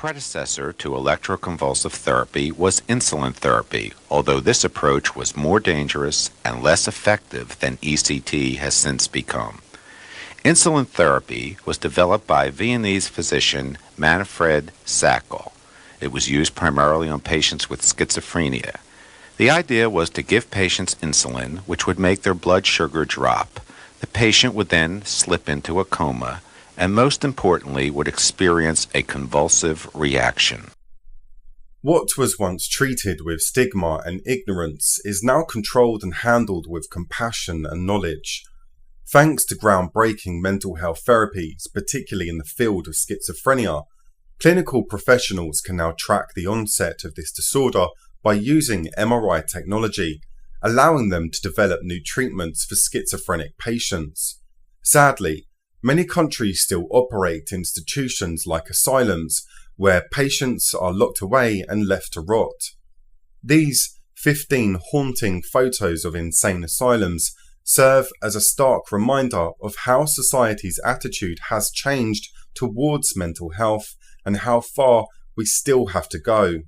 predecessor to electroconvulsive therapy was insulin therapy, although this approach was more dangerous and less effective than ECT has since become. Insulin therapy was developed by Viennese physician Manfred Sackel. It was used primarily on patients with schizophrenia. The idea was to give patients insulin, which would make their blood sugar drop. The patient would then slip into a coma, and most importantly would experience a convulsive reaction. What was once treated with stigma and ignorance is now controlled and handled with compassion and knowledge. Thanks to groundbreaking mental health therapies, particularly in the field of schizophrenia, clinical professionals can now track the onset of this disorder by using MRI technology, allowing them to develop new treatments for schizophrenic patients. Sadly, many countries still operate institutions like asylums, where patients are locked away and left to rot. These 15 haunting photos of insane asylums serve as a stark reminder of how society's attitude has changed towards mental health and how far we still have to go.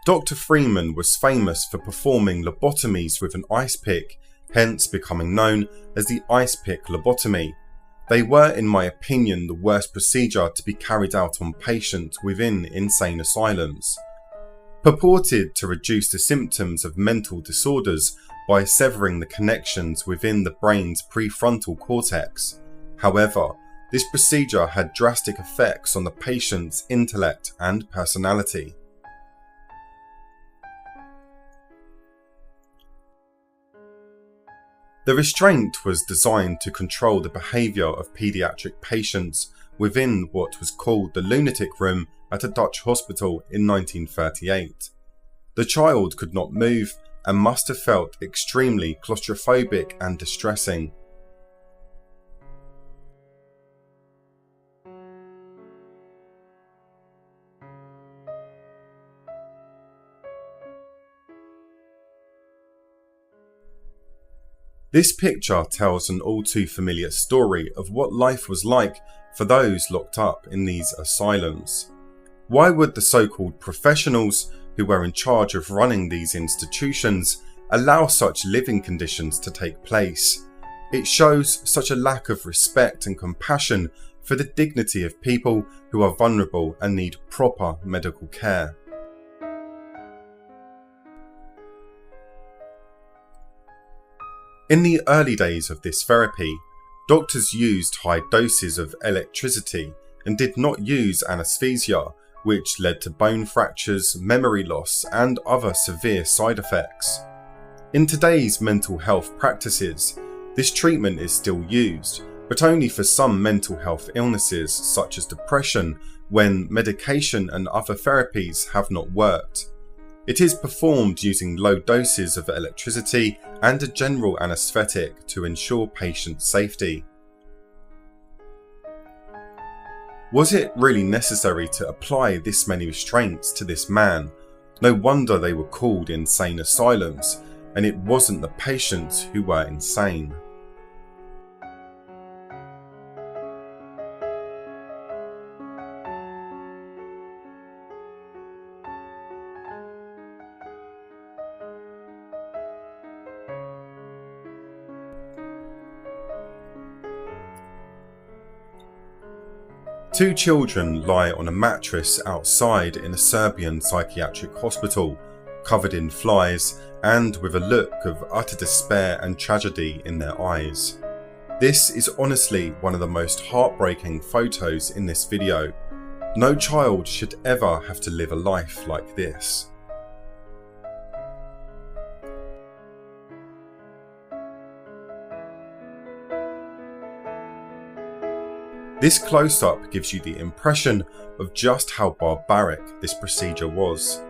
Dr. Freeman was famous for performing lobotomies with an ice pick, hence becoming known as the ice pick lobotomy. They were, in my opinion, the worst procedure to be carried out on patients within insane asylums. Purported to reduce the symptoms of mental disorders by severing the connections within the brain's prefrontal cortex. However, this procedure had drastic effects on the patient's intellect and personality. The restraint was designed to control the behaviour of paediatric patients within what was called the lunatic room at a Dutch hospital in 1938. The child could not move and must have felt extremely claustrophobic and distressing. This picture tells an all too familiar story of what life was like for those locked up in these asylums. Why would the so-called professionals who were in charge of running these institutions allow such living conditions to take place? It shows such a lack of respect and compassion for the dignity of people who are vulnerable and need proper medical care. In the early days of this therapy, doctors used high doses of electricity and did not use anesthesia, which led to bone fractures, memory loss, and other severe side effects. In today's mental health practices, this treatment is still used, but only for some mental health illnesses such as depression, when medication and other therapies have not worked. It is performed using low doses of electricity and a general anaesthetic to ensure patient safety. Was it really necessary to apply this many restraints to this man? No wonder they were called insane asylums, and it wasn't the patients who were insane. Two children lie on a mattress outside in a Serbian psychiatric hospital, covered in flies and with a look of utter despair and tragedy in their eyes. This is honestly one of the most heartbreaking photos in this video. No child should ever have to live a life like this. This close-up gives you the impression of just how barbaric this procedure was.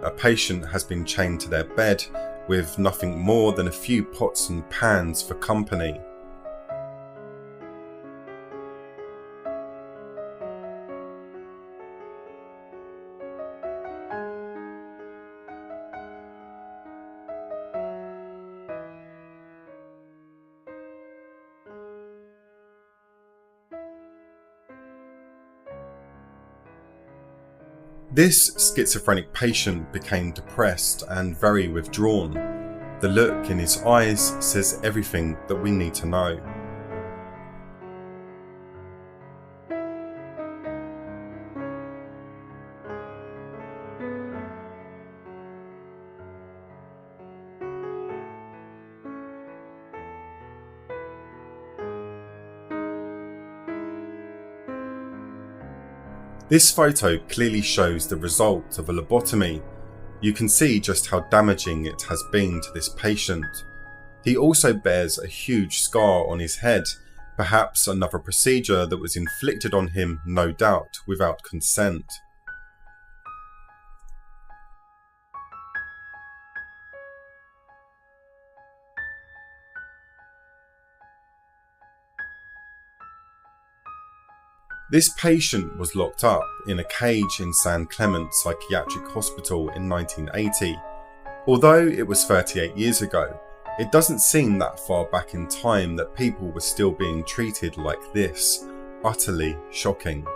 a patient has been chained to their bed with nothing more than a few pots and pans for company. This schizophrenic patient became depressed and very withdrawn. The look in his eyes says everything that we need to know. This photo clearly shows the result of a lobotomy. You can see just how damaging it has been to this patient. He also bears a huge scar on his head, perhaps another procedure that was inflicted on him, no doubt, without consent. This patient was locked up in a cage in San Clemente Psychiatric Hospital in 1980. Although it was 38 years ago, it doesn't seem that far back in time that people were still being treated like this. Utterly shocking.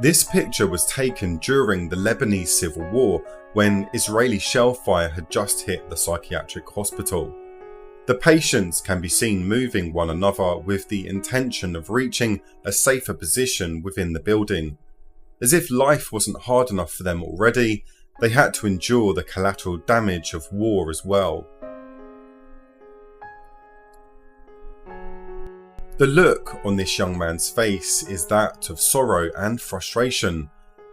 This picture was taken during the Lebanese Civil War when Israeli shell fire had just hit the psychiatric hospital. The patients can be seen moving one another with the intention of reaching a safer position within the building. As if life wasn't hard enough for them already, they had to endure the collateral damage of war as well. The look on this young man's face is that of sorrow and frustration.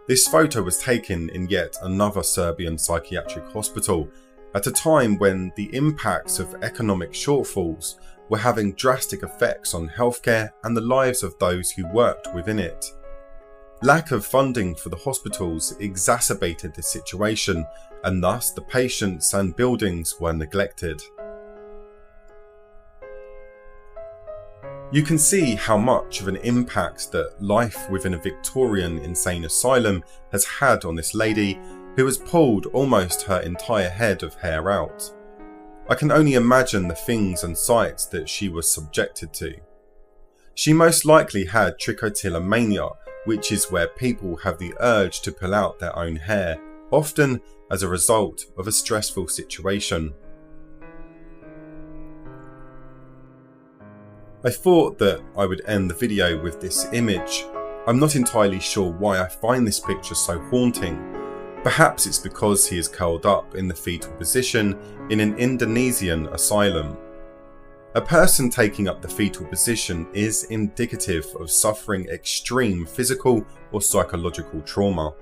This photo was taken in yet another Serbian psychiatric hospital, at a time when the impacts of economic shortfalls were having drastic effects on healthcare and the lives of those who worked within it. Lack of funding for the hospitals exacerbated the situation, and thus the patients and buildings were neglected. You can see how much of an impact that life within a Victorian insane asylum has had on this lady, who has pulled almost her entire head of hair out. I can only imagine the things and sights that she was subjected to. She most likely had trichotillomania, which is where people have the urge to pull out their own hair, often as a result of a stressful situation. I thought that I would end the video with this image. I'm not entirely sure why I find this picture so haunting. Perhaps it's because he is curled up in the fetal position in an Indonesian asylum. A person taking up the fetal position is indicative of suffering extreme physical or psychological trauma.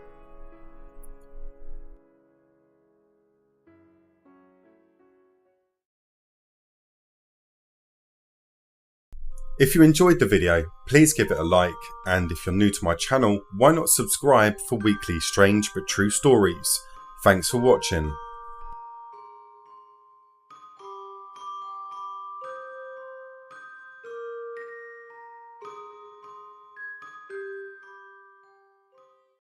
If you enjoyed the video, please give it a like, and if you're new to my channel, why not subscribe for weekly strange but true stories. Thanks for watching.